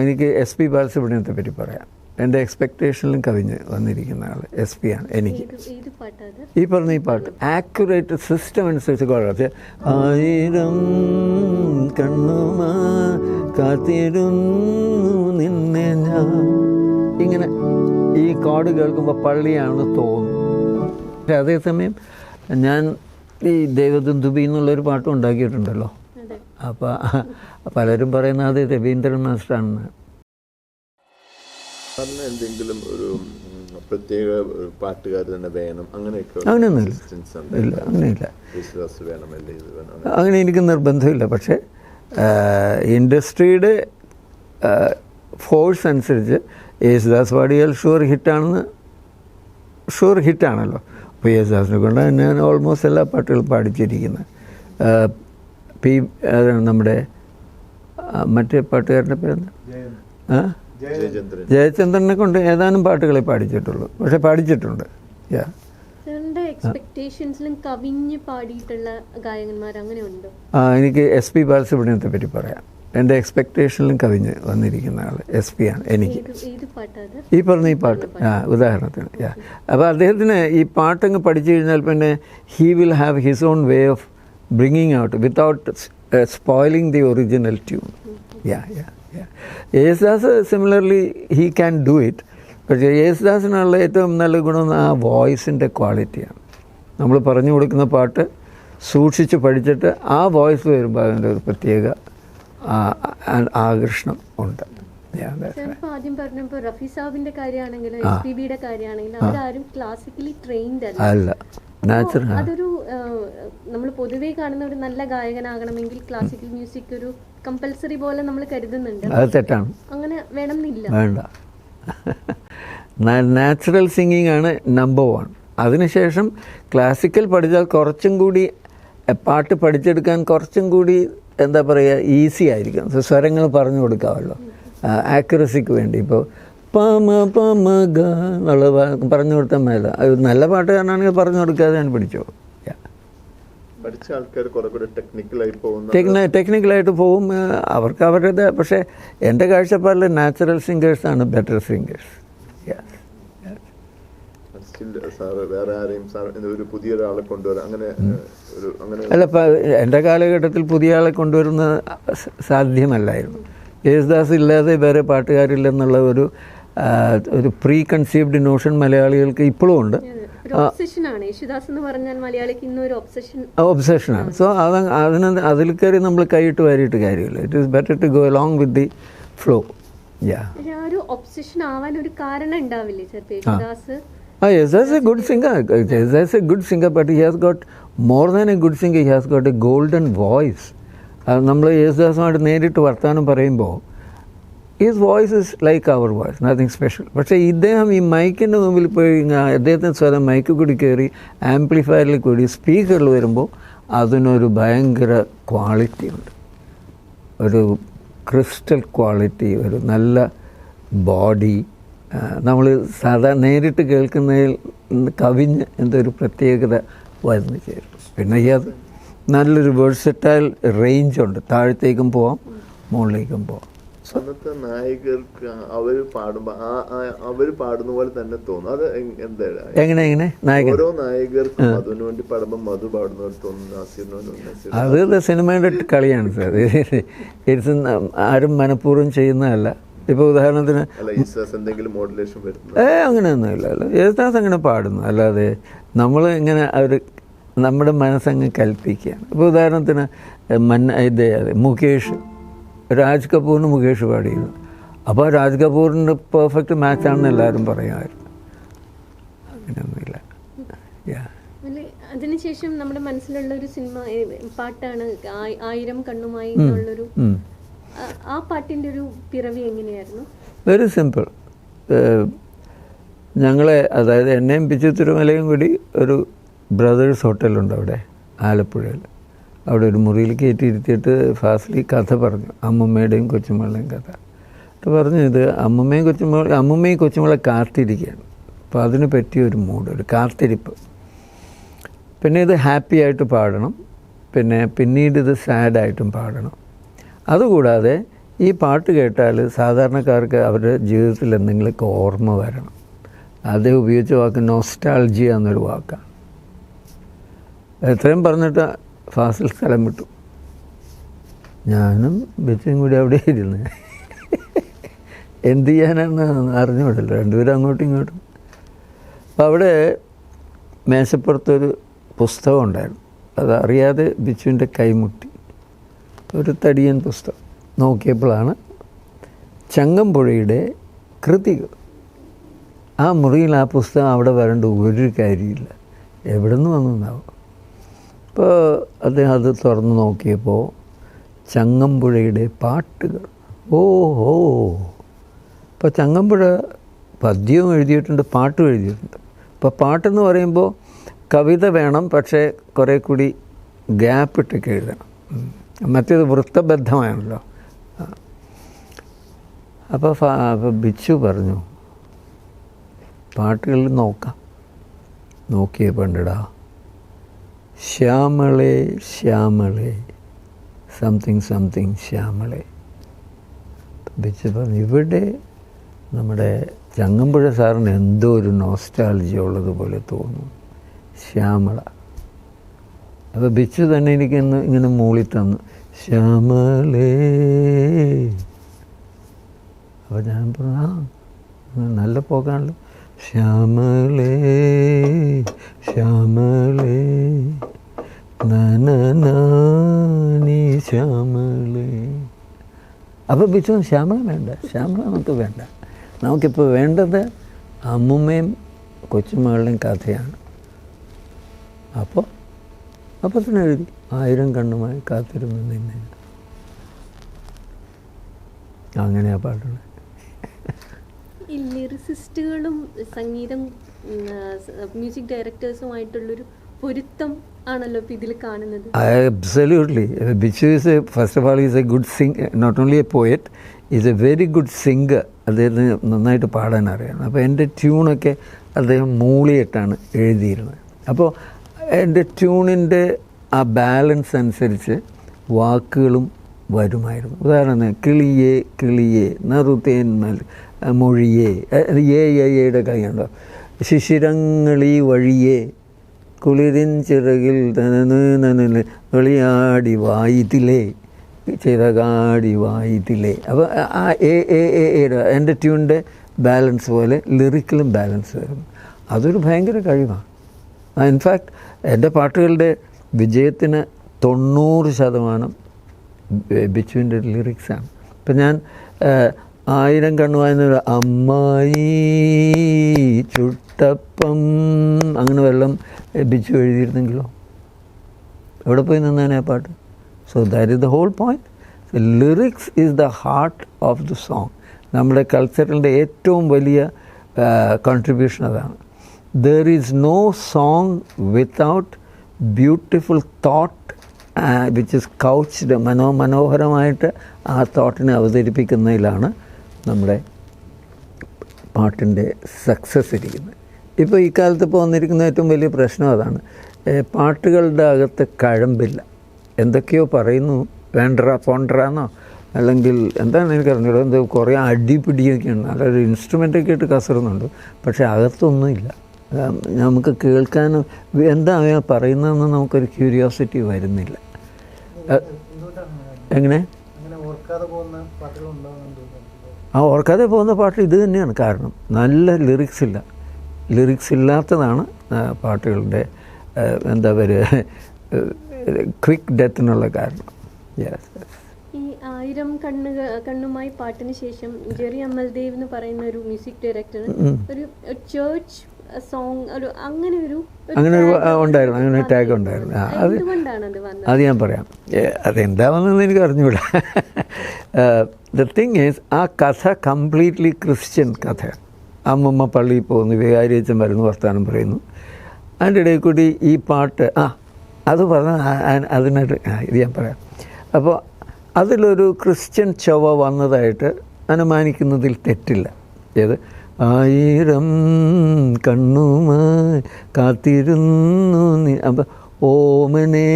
എനിക്ക് S P ബാലസുബ്രഹ്മണ്യത്തെ പറ്റി പറയാം. എൻ്റെ എക്സ്പെക്റ്റേഷനിലും കവിഞ്ഞ് വന്നിരിക്കുന്ന ആൾ എസ് പി ആണ് എനിക്ക്. ഈ പറഞ്ഞ ഈ പാട്ട് ആക്യുറേറ്റ് സിസ്റ്റം അനുസരിച്ച് പാടാം. ആയിരം കണ്ണുമാ കാത്തിരുന്നു നിന്നെ ഞാൻ, ഇങ്ങനെ ഈ കോഡ് കേൾക്കുമ്പോൾ പള്ളിയാണെന്ന് തോന്നും. പക്ഷെ അതേസമയം ഞാൻ ഈ ദൈവദുന്ദുബി എന്നുള്ളൊരു പാട്ടും ഉണ്ടാക്കിയിട്ടുണ്ടല്ലോ. അപ്പോൾ പലരും പറയുന്നത് അത് രവീന്ദ്രൻ മാസ്റ്ററാണെന്ന്. എന്തെങ്കിലും ഒരു പ്രത്യേക പാട്ടുകാർ തന്നെ വേണം അങ്ങനെയൊക്കെ? അങ്ങനെയൊന്നുമില്ല, ഇല്ല, അങ്ങനെയില്ല. അങ്ങനെ എനിക്ക് നിർബന്ധമില്ല. പക്ഷേ ഇൻഡസ്ട്രിയുടെ ഫോഴ്സ് അനുസരിച്ച് യേശുദാസ് പാടിയാൽ ഷുവർ ഹിറ്റാണല്ലോ. അപ്പോൾ യേശുദാസിനെ കൊണ്ട് ഞാൻ ഓൾമോസ്റ്റ് എല്ലാ പാട്ടുകളും പാടിച്ചിരിക്കുന്നത്. നമ്മുടെ മറ്റേ പാട്ടുകാരൻ്റെ പേരെന്താ, ജയചന്ദ്രനെ കൊണ്ട് ഏതാനും പാട്ടുകളെ പാടിച്ചിട്ടുള്ളൂ. പക്ഷെ പാടിച്ചിട്ടുണ്ട്. എനിക്ക് എസ് പി ബാലസുബ്രഹ്മണ്യത്തെ പറ്റി പറയാം. എൻ്റെ എക്സ്പെക്റ്റേഷനിലും കവിഞ്ഞ് വന്നിരിക്കുന്ന ആൾ എസ് പി ആണ് എനിക്ക്. ഈ പറഞ്ഞ ഈ പാട്ട് ഉദാഹരണത്തിന്. അപ്പോൾ അദ്ദേഹത്തിന് ഈ പാട്ടങ്ങ് പഠിച്ചു കഴിഞ്ഞാൽ പിന്നെ he will have his own way of bringing out without spoiling the original tune. Yesudas similarly he can do it. പക്ഷേ യേശുദാസിനുള്ള ഏറ്റവും നല്ല ഗുണം ആ വോയിസിൻ്റെ ക്വാളിറ്റിയാണ്. നമ്മൾ പറഞ്ഞു കൊടുക്കുന്ന പാട്ട് സൂക്ഷിച്ച് പഠിച്ചിട്ട് ആ വോയിസ് വരുമ്പോൾ അതിൻ്റെ ഒരു പ്രത്യേക ആകർഷണം ഉണ്ട്. ആദ്യം പറഞ്ഞപ്പോൾ റഫി സാബിന്റെ കാര്യമാണെങ്കിലും എസ്പിബിയുടെ കാര്യമാണെങ്കിലും അവരാരും ക്ലാസിക്കലി ട്രെയിൻഡ് അല്ല. അതൊരു നമ്മൾ പൊതുവേ കാണുന്ന ഒരു നല്ല ഗായകനാകണമെങ്കിൽ ക്ലാസിക്കൽ മ്യൂസിക് ഒരു കമ്പൽസറി പോലെ നമ്മൾ കരുതുന്നുണ്ട്. അത് തെറ്റാണ്. അങ്ങനെ വേണമെന്നില്ല. വേണ്ട. നാച്ചുറൽ സിംഗിങ് ആണ് നമ്പർ 1. അതിനുശേഷം ക്ലാസിക്കൽ പഠിച്ചാൽ കുറച്ചും കൂടി പാട്ട് പഠിച്ചെടുക്കാൻ കുറച്ചും കൂടി എന്താ പറയുക ഈസി ആയിരിക്കും. സ്വരങ്ങൾ പറഞ്ഞു കൊടുക്കാമല്ലോ ആക്യുറസിക്ക് വേണ്ടി. ഇപ്പോൾ പമ പമ ഗ എന്നുള്ള പറഞ്ഞു കൊടുത്താൽ മേല. നല്ല പാട്ടുകാരനാണെങ്കിൽ പറഞ്ഞു കൊടുക്കാതെ ഞാൻ പഠിച്ചോ. ടെക്നിക്കലായിട്ട് പോകും അവർക്ക് അവരുടെ. പക്ഷേ എൻ്റെ കാഴ്ചപ്പാടിൽ നാച്ചുറൽ സിംഗേഴ്സാണ് ബെറ്റർ സിംഗേഴ്സ്. അല്ല, എൻ്റെ കാലഘട്ടത്തിൽ പുതിയ ആളെ കൊണ്ടുവരുന്ന സാധ്യമല്ലായിരുന്നു. യേശുദാസ് ഇല്ലാതെ വേറെ പാട്ടുകാരില്ലെന്നുള്ള ഒരു പ്രീ കൺസീവ്ഡ് നോഷൻ മലയാളികൾക്ക് ഇപ്പോഴും ഉണ്ട്. ഒബ്സഷനാണ്. സോ അതിൽ കയറി നമ്മൾ കൈയിട്ട് വാരിയിട്ട് കാര്യമില്ല. It is better to go along with the flow. Yes, a good singer. Yes, a good singer, but he has got more than a good singer. He has got a golden voice. നമ്മൾ യേശുദാസുമായിട്ട് നേരിട്ട് വർത്തമാനം പറയുമ്പോൾ his voice is like our voice, nothing special. പക്ഷേ ഇദ്ദേഹം ഈ മൈക്കിൻ്റെ മുമ്പിൽ പോയി അദ്ദേഹത്തിൻ്റെ സ്വരം മൈക്കിൽ കൂടി കയറി ആംപ്ലിഫയറിൽ കൂടി സ്പീക്കറിൽ വരുമ്പോൾ അതിനൊരു ഭയങ്കര ക്വാളിറ്റി ഉണ്ട്. ഒരു ക്രിസ്റ്റൽ ക്വാളിറ്റി, ഒരു നല്ല ബോഡി. നമ്മൾ സാധാരണ നേരിട്ട് കേൾക്കുന്നതിൽ കവിഞ്ഞ് എന്തൊരു പ്രത്യേകത വന്നു ചേരും. പിന്നെ അത് നല്ലൊരു വേഴ്സറ്റൈൽ റേഞ്ചുണ്ട്. താഴത്തേക്കും പോവാം, മുകളിലേക്കും പോവാം. അന്നത്തെ നായകർക്ക് അവർ പാടുന്ന പോലെ തന്നെ തോന്നും. അത് എങ്ങനെ നായകൻ ഓരോ നായകർക്കും അതിനു വേണ്ടി പാടുമ്പോൾ മധു പാടുന്ന പോലെ തോന്നുന്നു. അത് സിനിമയുടെ കളിയാണ് സാർ. ഇറ്റ്സ് ആരും മനഃപൂർവ്വം ചെയ്യുന്നതല്ല. ഇപ്പോൾ ഉദാഹരണത്തിന് അങ്ങനെയൊന്നുമില്ല. യേശുദാസ് അങ്ങനെ പാടുന്നു, അല്ലാതെ നമ്മൾ ഇങ്ങനെ നമ്മുടെ മനസ്സങ്ങ് കൽപ്പിക്കുകയാണ്. ഇപ്പോൾ ഉദാഹരണത്തിന് മുകേഷ്, രാജ് കപൂറിന് മുകേഷ് പാടിയിരുന്നു. അപ്പോൾ രാജ് കപൂറിൻ്റെ പെർഫെക്റ്റ് മാച്ചാണെന്ന് എല്ലാവരും പറയുമായിരുന്നു. അങ്ങനെയൊന്നുമില്ല. അതിനുശേഷം നമ്മുടെ മനസ്സിലുള്ള ഒരു സിനിമ പാട്ടാണ് ആയിരം കണ്ണുമായി എന്നുള്ളൊരു. ആ പാട്ടിൻ്റെ ഒരു പിറവി എങ്ങനെയായിരുന്നു? Very simple. ഞങ്ങളെ, അതായത് എന്നെയും പിച്ചു തിരുമലയും കൂടി ഒരു ബ്രദേഴ്സ് ഹോട്ടലുണ്ട് അവിടെ ആലപ്പുഴയിൽ. അവിടെ ഒരു മുറിയിൽ കയറ്റിയിരുത്തിയിട്ട് ഫാസിലി കഥ പറഞ്ഞു, അമ്മുമ്മയുടെയും കൊച്ചുമകളുടെയും കഥ. പറഞ്ഞു ഇത് അമ്മുമ്മയും കൊച്ചുമകളെ കാത്തിരിക്കുകയാണ്. അപ്പോൾ അതിന് പറ്റിയൊരു മൂഡ്, ഒരു കാത്തിരിപ്പ്. പിന്നെ ഇത് ഹാപ്പി ആയിട്ട് പാടണം, പിന്നീട് ഇത് സാഡായിട്ടും പാടണം. അതുകൂടാതെ ഈ പാട്ട് കേട്ടാൽ സാധാരണക്കാർക്ക് അവരുടെ ജീവിതത്തിൽ എന്തെങ്കിലുമൊക്കെ ഓർമ്മ വരണം. അദ്ദേഹം ഉപയോഗിച്ച വാക്ക് നോസ്റ്റാൾജിയ എന്നൊരു വാക്കാണ്. എത്രയും പറഞ്ഞിട്ട് ഫാസിൽ സ്ഥലം വിട്ടു. ഞാനും ബിച്ചും കൂടി അവിടെ ഇരുന്ന് എന്ത് ചെയ്യാനാണെന്ന് അറിഞ്ഞുകൂടല്ലോ, രണ്ടുപേരും അങ്ങോട്ടും ഇങ്ങോട്ടും. അപ്പോൾ അവിടെ മേശപ്പുറത്തൊരു പുസ്തകം ഉണ്ടായിരുന്നു. അതറിയാതെ ബിച്ചുവിൻ്റെ കൈമുട്ടി. ഒരു തടിയൻ പുസ്തകം. നോക്കിയപ്പോഴാണ് ചങ്ങമ്പുഴയുടെ കൃതികൾ. ആ മുറിയിൽ ആ പുസ്തകം അവിടെ വരേണ്ട ഒരു കാര്യമില്ല. എവിടെ നിന്ന് വന്നെന്നാവും. അപ്പോൾ അദ്ദേഹം അത് തുറന്ന് നോക്കിയപ്പോൾ ചങ്ങമ്പുഴയുടെ പാട്ടുകൾ. ഓഹോ! അപ്പോൾ ചങ്ങമ്പുഴ പദ്യവും എഴുതിയിട്ടുണ്ട്, പാട്ടും എഴുതിയിട്ടുണ്ട്. അപ്പോൾ പാട്ടെന്ന് പറയുമ്പോൾ കവിത വേണം, പക്ഷേ കുറേ കൂടി ഗ്യാപ്പിട്ടൊക്കെ എഴുതണം. മറ്റേത് വൃത്തബദ്ധമാണല്ലോ. അപ്പോൾ ബിച്ചു പറഞ്ഞു, പാട്ടുകളിൽ നോക്കാം. നോക്കിയേ പണ്ടടാ, ശ്യാമളേ ശ്യാമളേ സംതിങ് സംതിങ് ശ്യാമളേ. ബിച്ചു പറഞ്ഞു, ഇവിടെ നമ്മുടെ ചങ്ങമ്പുഴ സാറിന് എന്തോ ഒരു നോസ്റ്റാൾജി ഉള്ളതുപോലെ തോന്നുന്നു, ശ്യാമള. അപ്പോൾ ബിച്ചു തന്നെ എനിക്കിന്ന് ഇങ്ങനെ മൂളി തന്നു, ശ്യാമളേ. അപ്പോൾ ഞാൻ പറഞ്ഞു, നല്ല പോകാണല്ലോ. ശ്യാമളേ ശ്യാമളേ നനനാനി ശ്യാമളേ. അപ്പോൾ ബിച്ചു ശ്യാമള വേണ്ട, ശ്യാമള നമുക്ക് വേണ്ട. നമുക്കിപ്പോൾ വേണ്ടത് അമ്മുമ്മയും കൊച്ചുമകളുടെയും കഥയാണ്. അപ്പോൾ തന്നെ എഴുതി, 1000 കണ്ണുമായി കാത്തിരുന്നു നിന്നെ. അങ്ങനെയാ പാട്ടുള്ളത്. ഈ ലിറിസിസ്റ്റുകളും സംഗീതം മ്യൂസിക് ഡയറക്ടേഴ്സുമായിട്ടുള്ളൊരു പൊരുത്തം ആണല്ലോ ഇപ്പോൾ ഇതിൽ കാണുന്നത്. Absolutely. Bichu is first of all, he is a good singer, not only a poet, he is a very good singer. അദ്ദേഹത്തിന് നന്നായിട്ട് പാടാൻ അറിയാം. അപ്പോൾ എൻ്റെ ട്യൂണൊക്കെ അദ്ദേഹം മൂളിയിട്ടാണ് എഴുതിയിരുന്നത്. അപ്പോൾ എൻ്റെ ട്യൂണിൻ്റെ ആ ബാലൻസ് അനുസരിച്ച് വാക്കുകളും വരുമായിരുന്നു. ഉദാഹരണം, കിളിയേ കിളിയേ നറുതേൻ മൊഴിയേ, ഏയുടെ കൈയുണ്ടോ, ശിശിരങ്ങളീ വഴിയേ കുളിരിൻ ചിറകിൽ നനന് വെളിയാടി വായിത്തിലേ ചിറകാടി വായിത്തിലേ. അപ്പോൾ ആ ഏയുടെ എൻ്റെ ട്യൂണിൻ്റെ ബാലൻസ് പോലെ ലിറിക്കലും ബാലൻസ് വരുന്നു. അതൊരു ഭയങ്കര കഴിവാണ്. ഇൻഫാക്ട് എൻ്റെ പാട്ടുകളുടെ വിജയത്തിന് 90% ബിച്ചുവിൻ്റെ ലിറിക്സാണ്. ഇപ്പം ഞാൻ 1000 കണ്ണുവായെന്നൊരു അമ്മായി ചുട്ടപ്പം അങ്ങനെ വെള്ളം ബിച്ചു എഴുതിയിരുന്നെങ്കിലോ എവിടെ പോയി നിന്നാണ് ആ പാട്ട്? So that is the whole point. Lyrics is the heart of the song. നമ്മുടെ കൾച്ചറിൻ്റെ ഏറ്റവും വലിയ കോൺട്രിബ്യൂഷൻ അതാണ്. There is no song without beautiful thought which is couched. മനോഹരമായിട്ട് ആ തോട്ടിനെ അവതരിപ്പിക്കുന്നതിലാണ് നമ്മുടെ പാട്ടിൻ്റെ സക്സസ് ഇരിക്കുന്നത്. ഇപ്പോൾ ഈ കാലത്ത് ഇപ്പോൾ വന്നിരിക്കുന്ന ഏറ്റവും വലിയ പ്രശ്നം അതാണ്. പാട്ടുകളുടെ അകത്ത് കഴമ്പില്ല. എന്തൊക്കെയോ പറയുന്നു, വേണ്ടറ പോണ്ടറാന്നോ അല്ലെങ്കിൽ എന്താണ് എനിക്കറിഞ്ഞൂടോ, എന്തോ കുറേ അടിപിടിയൊക്കെയാണ്. നല്ലൊരു ഇൻസ്ട്രുമെൻ്റൊക്കെ ഇട്ട് കസറുന്നുണ്ട്, പക്ഷേ അകത്തൊന്നുമില്ല. നമുക്ക് കേൾക്കാനും എന്താ പറയുന്നതെന്ന് നമുക്കൊരു ക്യൂരിയോസിറ്റി വരുന്നില്ല. എങ്ങനെ ഓർക്കാതെ പോകുന്ന പാട്ട് ഇത് തന്നെയാണ് കാരണം. നല്ല ലിറിക്സ് ഇല്ല. ലിറിക്സ് ഇല്ലാത്തതാണ് പാട്ടുകളുടെ എന്താ പറയുക ക്വിക്ക് ഡെത്തിനുള്ള കാരണം. ഈ 1000 കണ്ണുമായി പാട്ടിന് ശേഷം ജെറി അമൽദേവ് എന്ന് പറയുന്ന ഒരു മ്യൂസിക് ഡയറക്ടർ ഒരു ചേർച്ച് സോങ് അങ്ങനെ ഒരു ഉണ്ടായിരുന്നു, അങ്ങനെ ഒരു ടാഗ് ഉണ്ടായിരുന്നു. അത് ഞാൻ പറയാം. അതെന്താണെന്ന് എനിക്ക് അറിഞ്ഞുകൂടാ. ദ തിങ് ഈസ്, ആ കഥ കംപ്ലീറ്റ്ലി ക്രിസ്ത്യൻ കഥയാണ്. അമ്മമ്മ പള്ളിയിൽ പോകുന്നു, വികാരിയച്ഛൻ വരുന്നു, വർത്തമാനം പറയുന്നു. അതിൻ്റെ ഇടയിൽ കൂടി ഈ പാട്ട് അത് പറഞ്ഞ അതിനായിട്ട് ഇത് ഞാൻ പറയാം. അപ്പോൾ അതിലൊരു ക്രിസ്ത്യൻ ചൊവ്വ വന്നതായിട്ട് അനുമാനിക്കുന്നതിൽ തെറ്റില്ല. ഏത് 1000 കണ്ണുമായി കാത്തിരുന്നു നീ. അപ്പം ഓമനേ,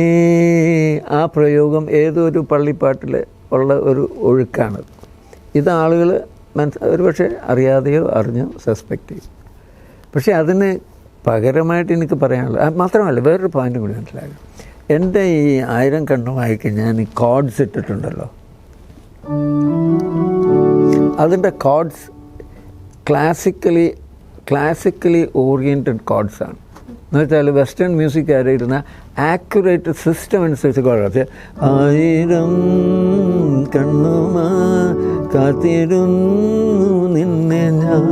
ആ പ്രയോഗം ഏതൊരു പള്ളിപ്പാട്ടിൽ ഉള്ള ഒരു ഒഴുക്കാണത്. ഇത് ആളുകൾ ഒരുപക്ഷെ അറിയാതെയോ അറിഞ്ഞോ സസ്പെക്റ്റ് ചെയ്യും. പക്ഷേ അതിന് പകരമായിട്ട് എനിക്ക് പറയാനുള്ളത് മാത്രമല്ല, വേറൊരു പോയിൻ്റ് കൂടി മനസ്സിലാകും. എൻ്റെ ഈ 1000 കണ്ണുമായിക്ക് ഞാൻ ഈ കോഡ്സ് ഇട്ടിട്ടുണ്ടല്ലോ, അതിൻ്റെ കോഡ്സ് ക്ലാസിക്കലി ഓറിയൻറ്റഡ് കോഡ്സാണ്. എന്ന് വെച്ചാൽ വെസ്റ്റേൺ മ്യൂസിക് ആയിരുന്ന ആക്യുറേറ്റ് സിസ്റ്റം അനുസരിച്ച് കോഡ്. 1000 കണ്ണുമാ കാത്തിരുന്നു നിന്നെ ഞാൻ,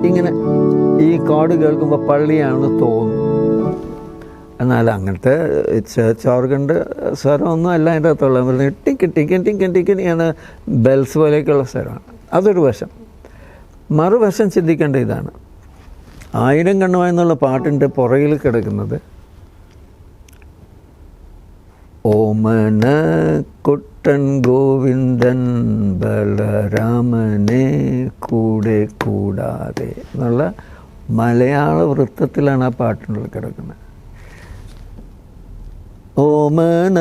ഇങ്ങനെ ഈ കോഡ് കേൾക്കുമ്പോൾ പള്ളിയാണെന്ന് തോന്നും. എന്നാൽ അങ്ങനത്തെ ചേർച്ച് ഓർഗൻ്റെ സ്വരമൊന്നും അല്ല അതിൻ്റെ അകത്തുള്ളത്. Tick ടിക്കൻ ടിക്കൻ ടിക്കനാണ് bells പോലെയൊക്കെയുള്ള സ്വരമാണ്. അതൊരു വശം. മറുവശം ചിന്തിക്കേണ്ട ഇതാണ്, 1000 കണ്ണുമായി എന്നുള്ള പാട്ടിൻ്റെ പുറകിൽ കിടക്കുന്നത് ഓമന കുട്ടൻ ഗോവിന്ദൻ ബലരാമനെ കൂടെ കൂടാതെ എന്നുള്ള മലയാള വൃത്തത്തിലാണ് ആ പാട്ടിനുള്ളിൽ കിടക്കുന്നത്. ഓമന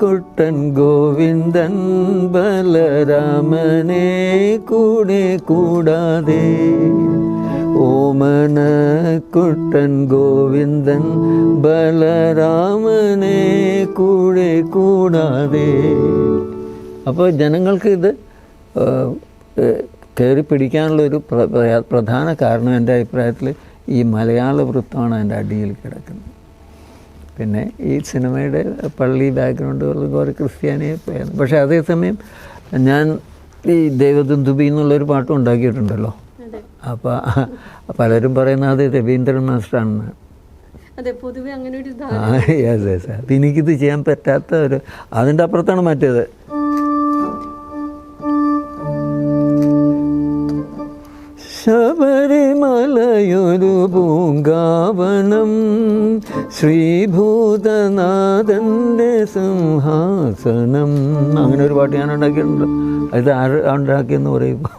കുട്ടൻ ഗോവിന്ദൻ ബലരാമനെ കൂടെ കൂടാതെ, ഓമന കുട്ടൻ ഗോവിന്ദൻ ബലരാമനെ കൂടെ കൂടാതെ. അപ്പോൾ ജനങ്ങൾക്ക് ഇത് കയറി പിടിക്കാനുള്ളൊരു പ്രധാന കാരണം എൻ്റെ അഭിപ്രായത്തിൽ ഈ മലയാള വൃത്തമാണ് അതിൻ്റെ അടിയിൽ കിടക്കുന്നത്. പിന്നെ ഈ സിനിമയുടെ പള്ളി ബാക്ക്ഗ്രൗണ്ടുകൾ കുറേ ക്രിസ്ത്യാനിയെ പോയാണ്. പക്ഷേ അതേസമയം ഞാൻ ഈ ദൈവദുന്ദുബി എന്നുള്ളൊരു പാട്ടും ഉണ്ടാക്കിയിട്ടുണ്ടല്ലോ. അപ്പോൾ പലരും പറയുന്നത് അത് രവീന്ദ്രൻ മാസ്റ്ററാണെന്ന്. Yes yes. അപ്പം എനിക്കിത് ചെയ്യാൻ പറ്റാത്ത ഒരു, അതിൻ്റെ അപ്പുറത്താണ് മറ്റേത്. ശബരിമലയൊരു പൂങ്കാവനം, ശ്രീഭൂതനാഥൻ്റെ സിംഹാസനം, അങ്ങനെ ഒരു പാട്ട് ഞാൻ ഉണ്ടാക്കിയിട്ടുണ്ടല്ലോ. ഇത് ഉണ്ടാക്കിയെന്ന് പറയുമ്പോൾ